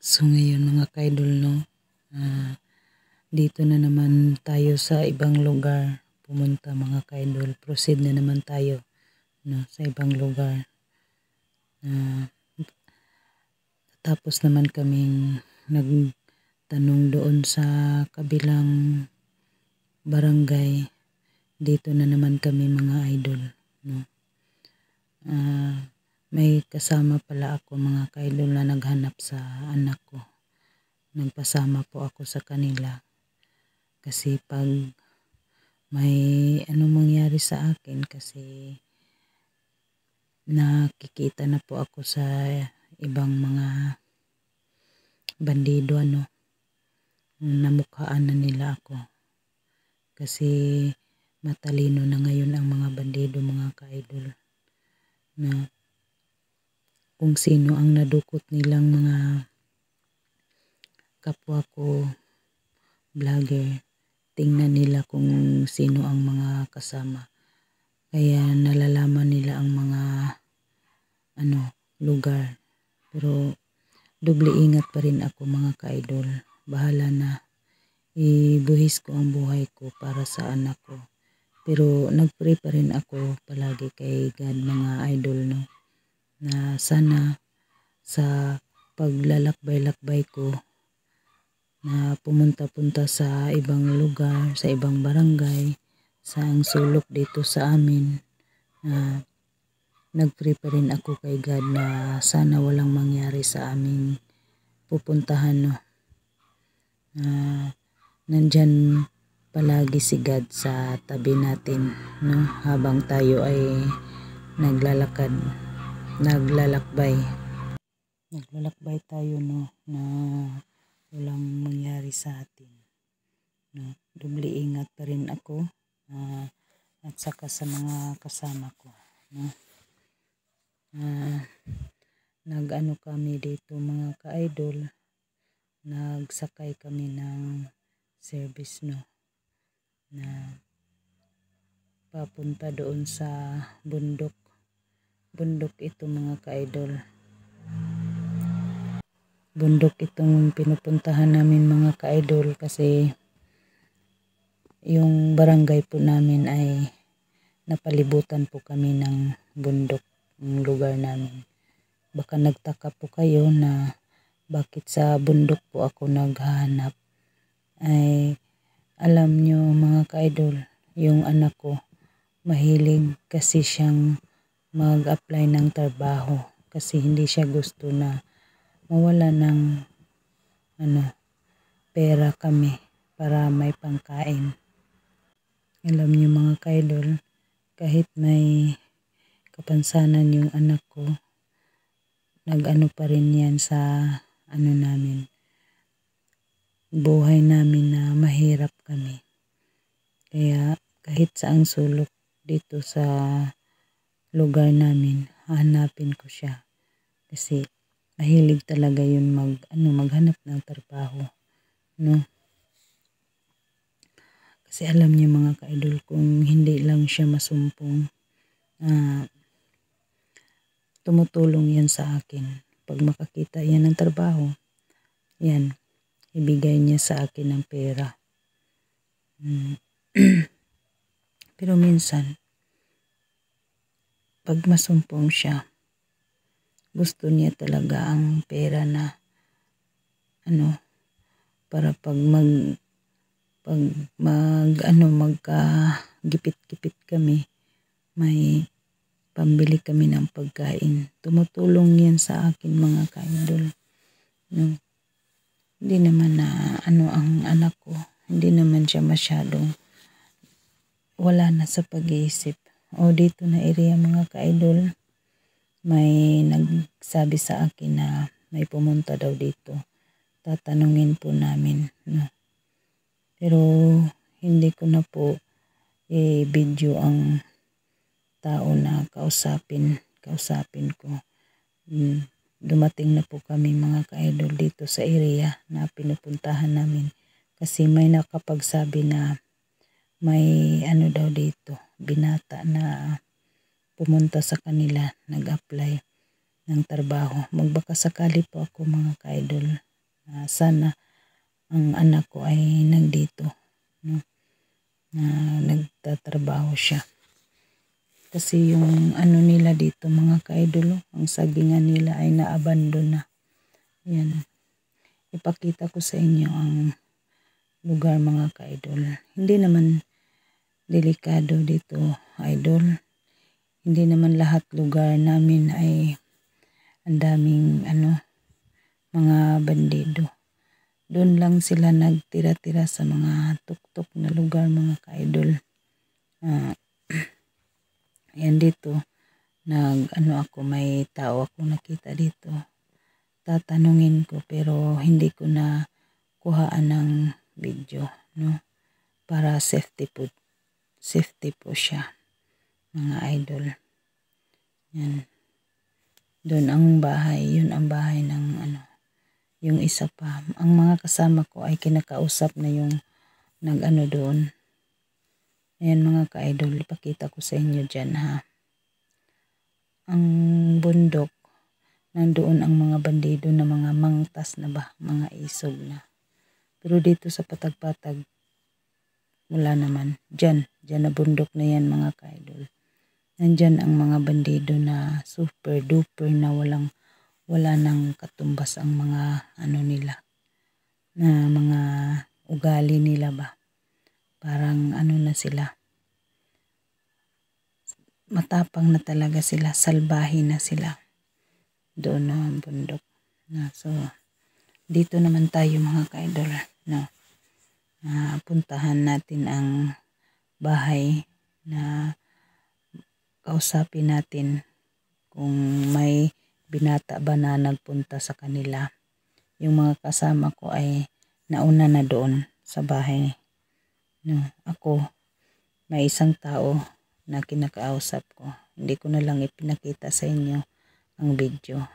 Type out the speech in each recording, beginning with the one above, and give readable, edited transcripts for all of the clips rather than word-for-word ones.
So ngayon mga ka-idol, no, dito na naman tayo sa ibang lugar pumunta mga ka-idol. Proceed na naman tayo, no, sa ibang lugar. Tapos naman kaming nagtanong doon sa kabilang barangay. Dito na naman kami mga idol, no. May kasama pala ako mga ka-idol na naghanap sa anak ko. Nagpasama po ako sa kanila kasi pag may mangyari sa akin, kasi nakikita na po ako sa ibang mga bandido, namukhaan na nila ako kasi matalino na ngayon ang mga bandido mga ka-idol, na kung sino ang nadukot nilang mga kapwa ko vlogger, tingnan nila kung sino ang mga kasama. Kaya nalalaman nila ang mga lugar. Pero doble ingat pa rin ako mga ka-idol. Bahala na, ibuhis ko ang buhay ko para sa anak ko. Pero nagpray pa rin ako palagi kay God mga idol, no, na sana sa paglalakbay-lakbay ko na pumunta-punta sa ibang lugar, sa ibang barangay, sa ang sulok dito sa amin, nagpray pa rin ako kay God na sana walang mangyari sa aming pupuntahan, no. Nandyan palagi si God sa tabi natin, no, habang tayo ay naglalakbay tayo, no, na walang mangyari sa atin, no. Doble ingat pa rin ako at saka sa mga kasama ko, no. Kami dito mga ka-idol, nagsakay kami ng service, no, na papunta doon sa bundok ito mga ka-idol. Bundok itong pinupuntahan namin mga ka-idol kasi yung barangay po namin ay napalibutan po kami ng bundok, ng lugar namin. Baka nagtaka po kayo na bakit sa bundok po ako naghahanap. Ay alam nyo mga ka-idol, yung anak ko mahilig kasi siyang mag-apply ng trabaho kasi hindi siya gusto na mawala ng pera kami para may pangkain. Alam niyo mga ka-idol, kahit may kapansanan yung anak ko, pa rin yan sa namin, buhay namin na mahirap kami. Kaya kahit saang sulok dito sa lugar namin, hahanapin ko siya kasi mahilig talaga yun maghanap ng trabaho, no. Kasi alam niyo mga ka-idol, kung hindi lang siya masumpong, tumutulong yan sa akin. Pag makakita yan ng trabaho, yan, ibigay niya sa akin ng pera. Pero minsan, pag masumpong siya, gusto niya talaga ang pera na para pag magkagipit-gipit kami, may pambili kami ng pagkain. Tumutulong yan sa akin mga ka-idol, no. Hindi naman na ang anak ko, hindi naman siya masyadong wala na sa pag-iisip. O dito na area mga ka-idol, may nagsabi sa akin na may pumunta daw dito. Tatanungin po namin, no. Pero hindi ko na po i-video ang tao na kausapin ko. Dumating na po kami mga ka-idol dito sa area na pinupuntahan namin kasi may nakapagsabi na may daw dito, binata na pumunta sa kanila, nag-apply ng trabaho. Magbaka sakali po ako mga ka-idol Sana ang anak ko ay nandito, no? Nagtatrabaho siya. Kasi yung ano nila dito mga ka-idol, ang sagingan nila ay naabandon na. Yan. Ipakita ko sa inyo ang lugar mga ka-idol. Hindi naman delikado dito, idol. Hindi naman lahat lugar namin ay ang daming mga bandido. Doon lang sila nagtira-tira sa mga tuktok na lugar mga ka-idol. Ayan dito, ako, may tao ako nakita dito. Tatanungin ko pero hindi ko na kuhaan ng video, no? Para safety po siya, mga idol. Yan. Doon ang bahay, yun ang bahay ng yung isa pa. Ang mga kasama ko ay kinakausap na yung doon. Ayan mga ka-idol, ipakita ko sa inyo dyan ha. Ang bundok, nandoon ang mga bandido na mga mangtas na ba, mga isog na. Pero dito sa patag-patag, wala naman. Dyan na bundok na yan mga ka-idol. Nandyan ang mga bandido na super duper na wala nang katumbas ang mga nila, na mga ugali nila ba. Parang na sila. Matapang na talaga sila, salbahe na sila. Doon na bundok. So, dito naman tayo mga ka-idol. No? Puntahan natin ang bahay na kausapin natin kung may binata ba na nagpunta sa kanila. Yung mga kasama ko ay nauna na doon sa bahay. No, ako, may isang tao na kinakausap ko. Hindi ko na lang ipinakita sa inyo ang video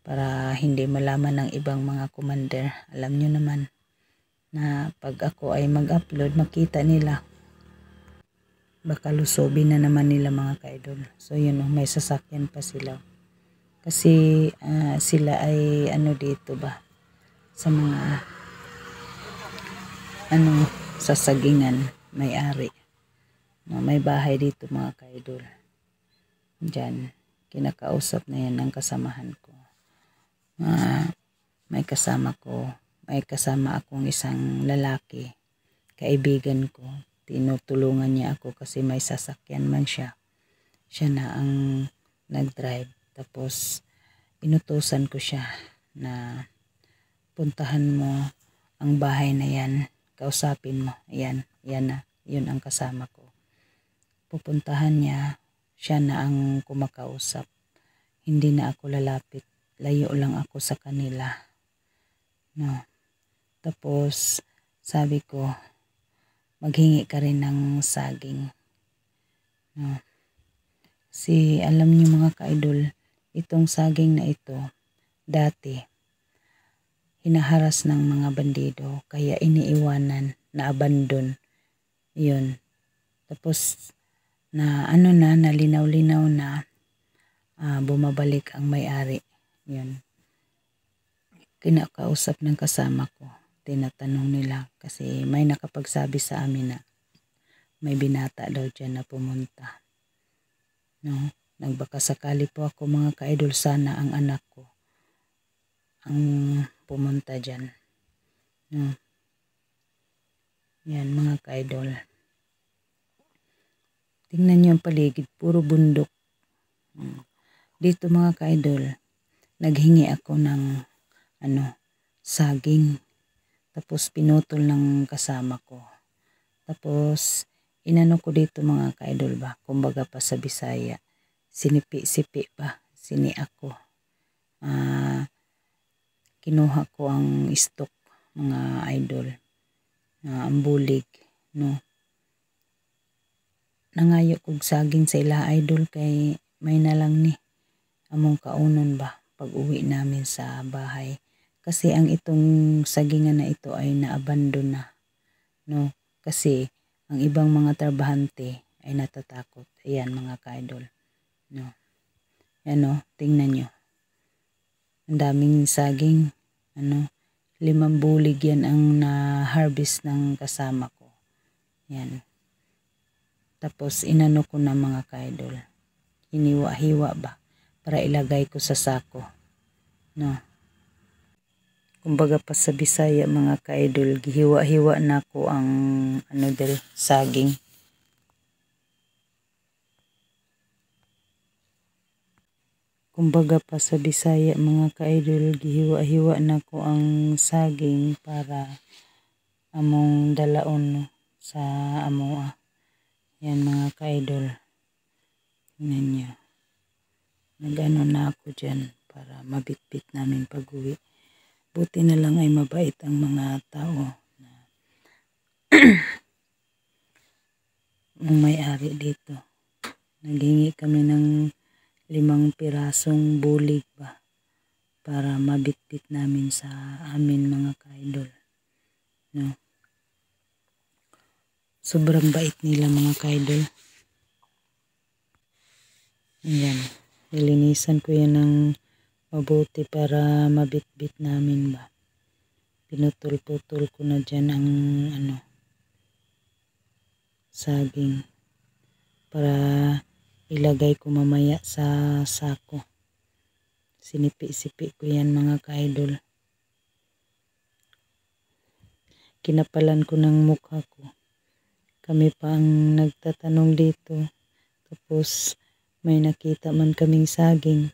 para hindi malaman ng ibang mga commander. Alam nyo naman na pag ako ay mag-upload, makita nila. Baka lusobin na naman nila mga ka-idol. So yun, may sasakyan pa sila. Kasi sila ay dito ba sa mga sasagingan, may-ari. May bahay dito mga ka-idol. Diyan, kinakausap na yan ng kasamahan ko. May kasama akong isang lalaki, kaibigan ko. Tinutulungan niya ako kasi may sasakyan man siya. Siya na ang nag-drive. Tapos, inutusan ko siya na puntahan mo ang bahay na yan. Kausapin mo. Yan na. Yun ang kasama ko. Pupuntahan niya. Siya na ang kumakausap. Hindi na ako lalapit. Layo lang ako sa kanila. No. Tapos, sabi ko, maghingi ka rin ng saging. No. Kasi alam niyo mga ka-idol, itong saging na ito, dati, hinaharas ng mga bandido, kaya iniiwanan, na abandon. Yun. Tapos, nalinaw-linaw na, bumabalik ang may-ari. Yun. Kinakausap ng kasama ko. Tinatanong nila kasi may nakapagsabi sa amin na may binata daw dyan na pumunta. No? Nagbaka sakali po ako mga ka-idol, sana ang anak ko ang pumunta dyan. No? Yan mga ka-idol. Tingnan nyo ang paligid, puro bundok. Dito mga ka-idol, naghingi ako ng saging. Tapos pinutol ng kasama ko. Tapos inano ko dito mga ka-idol ba, kumbaga pa sa Bisaya, sinipi-sipi ba, sini ako. Kinuha ko ang stock mga idol, ang bulig, no. Nangayo kog saging sa ila idol kay may nalang ni among kaunon ba pag uwi namin sa bahay. Kasi ang itong sagingan na ito ay naabandon na. No? Kasi ang ibang mga trabahante ay natatakot. Ayan mga ka-idol. No? Yan o, tingnan nyo. Ang daming saging. 5 bulig yan ang na-harvest ng kasama ko. Yan. Tapos inano ko na mga ka-idol. Hiniwa-hiwa ba para ilagay ko sa sako. No. Kumbaga pa sa Bisaya mga ka-idol, gihiwa-hiwa na ko ang saging. Kumbaga pa sa Bisaya mga ka-idol, gihiwa-hiwa na ko ang saging para among dalaon no, sa amo. Yan mga ka-idol. Tingnan nyo. Nag-ano na ako dyan para mabitbit namin pag-uwi. Buti na lang ay mabait ang mga tao na ang may-ari dito. Naghingi kami ng 5 pirasong bulig ba para mabitbit namin sa amin mga ka-idol. No? Sobrang bait nila mga ka-idol. Ayan. Nilinisan ko yan ng mabuti para mabitbit namin ba. Pinutol-putol ko na dyan ang saging para ilagay ko mamaya sa sako. Sinipi-sipi ko yan mga ka-idol. Kinapalan ko ng mukha ko. Kami pa ang nagtatanong dito. Tapos may nakita man kaming saging.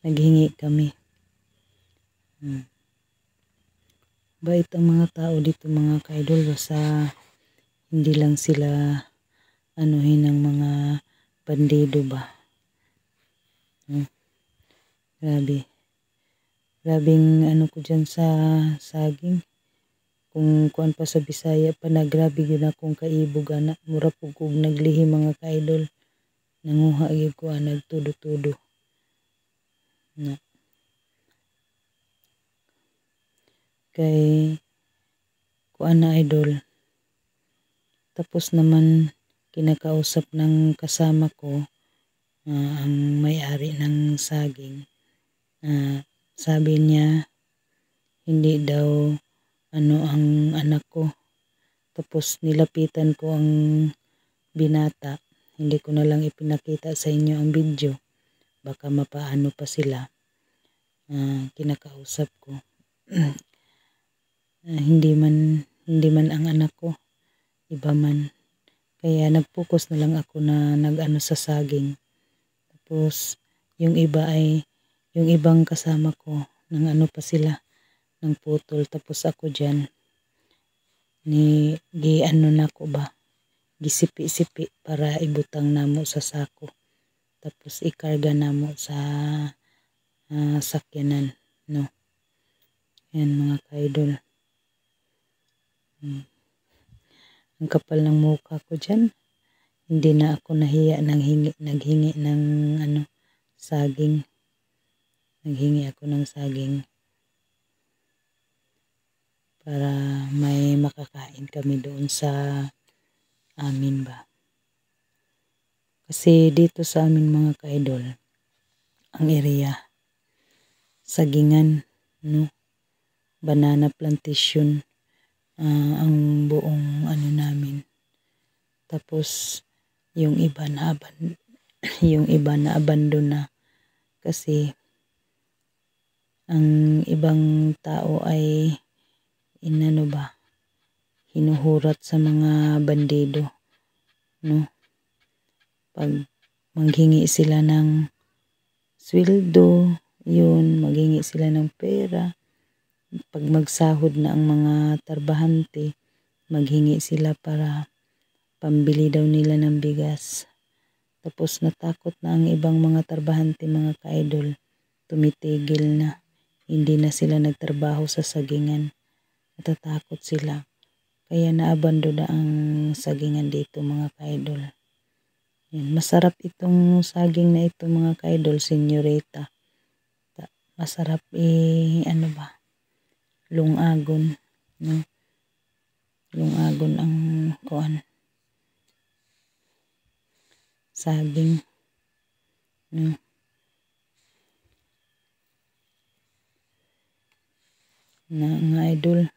Naghingi kami. Bait ang mga tao dito mga ka-idol. Basta hindi lang sila anuhin ng mga bandido ba. Grabe. Grabing ko dyan sa saging. Kung kuan pa sa Bisaya pa na grabe yun akong kaibog anak. Mura po kong naglihi mga ka-idol. Nanguha yun ko nagtudo-tudo. Na. Kay kuan na idol. Tapos naman kinakausap ng kasama ko ang may-ari ng saging. Sabi niya hindi daw ang anak ko. Tapos nilapitan ko ang binata. Hindi ko na lang ipinakita sa inyo ang video. Baka mapaano pa sila. Kinakausap ko. Hindi man ang anak ko. Iba man. Kaya nag-focus na lang ako na nag-ano sa saging. Tapos yung iba ay yung ibang kasama ko nang ano pa sila ng putol. Tapos ako dyan gi-ano na ko ba gisipi-sipi para ibutang namo sa sako. Tapos ikarga namo sa sakyanan. No. Yan mga ka-idol. Ang kapal ng mukha ko dyan. Hindi na ako nahiya naghingi ng saging. Naghingi ako ng saging para may makakain kami doon sa amin ba. Kasi dito sa amin mga ka-idol, ang area, sagingan, no? Banana plantation, ang buong namin. Tapos yung iba na abandon na kasi ang ibang tao ay hinuhurat sa mga bandido, no? Pag manghingi sila ng sweldo, yun, maghingi sila ng pera. Pag magsahod na ang mga trabahante, maghingi sila para pambili daw nila ng bigas. Tapos natakot na ang ibang mga trabahante mga ka-idol. Tumitigil na. Hindi na sila nagtrabaho sa sagingan. Natatakot sila. Kaya naabando na ang sagingan dito mga ka-idol. Yan. Masarap itong saging na ito mga ka-idol, senyorita. Masarap lungagon. No? Lungagon ang saging. No? na nga idol,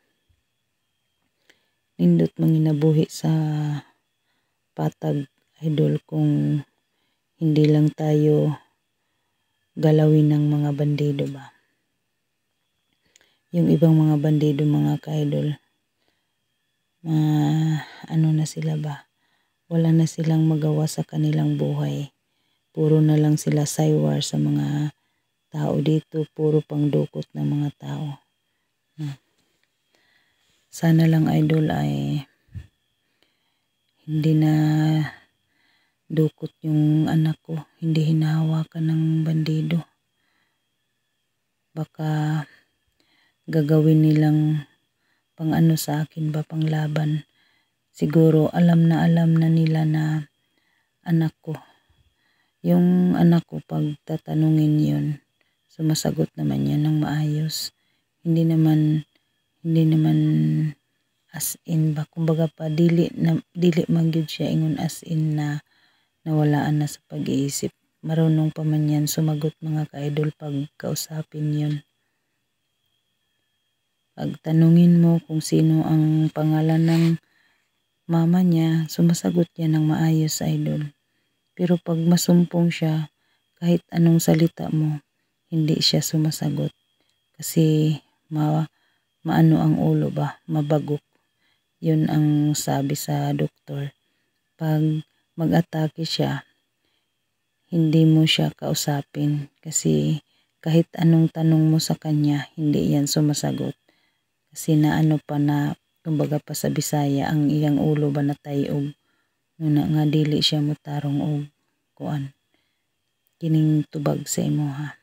nindot manginabuhi sa patag idol kung hindi lang tayo galawin ng mga bandido ba. Yung ibang mga bandido mga ka-idol, ano na sila ba, wala na silang magawa sa kanilang buhay. Puro na lang sila saywar sa mga tao dito, puro pangdukot ng mga tao. Sana lang idol ay hindi na dukot yung anak ko, hindi hinahawakan ng bandido. Baka gagawin nilang pang ano sa akin ba, pang laban. Siguro alam na nila na anak ko. Yung anak ko pag tatanungin yun, sumasagot naman yan ng maayos. Hindi naman as in ba, kumbaga pa dili magyud siya ingon as in na nawalaan na sa pag-iisip. Marunong pa man yan sumagot mga ka-idol pag kausapin yun. Pag tanungin mo kung sino ang pangalan ng mama niya, sumasagot yan ng maayos idol. Pero pag masumpong siya, kahit anong salita mo, hindi siya sumasagot. Kasi maano ang ulo ba, mabagok. Yun ang sabi sa doktor. Pag mag-atake siya, hindi mo siya kausapin. Kasi kahit anong tanong mo sa kanya, hindi yan sumasagot. Kasi naano pa na, kumbaga pa sa Bisaya, ang iyang ulo ba natayog. Nuna nga dili siya mutarong og kuan. Kining tubag sa imo ha.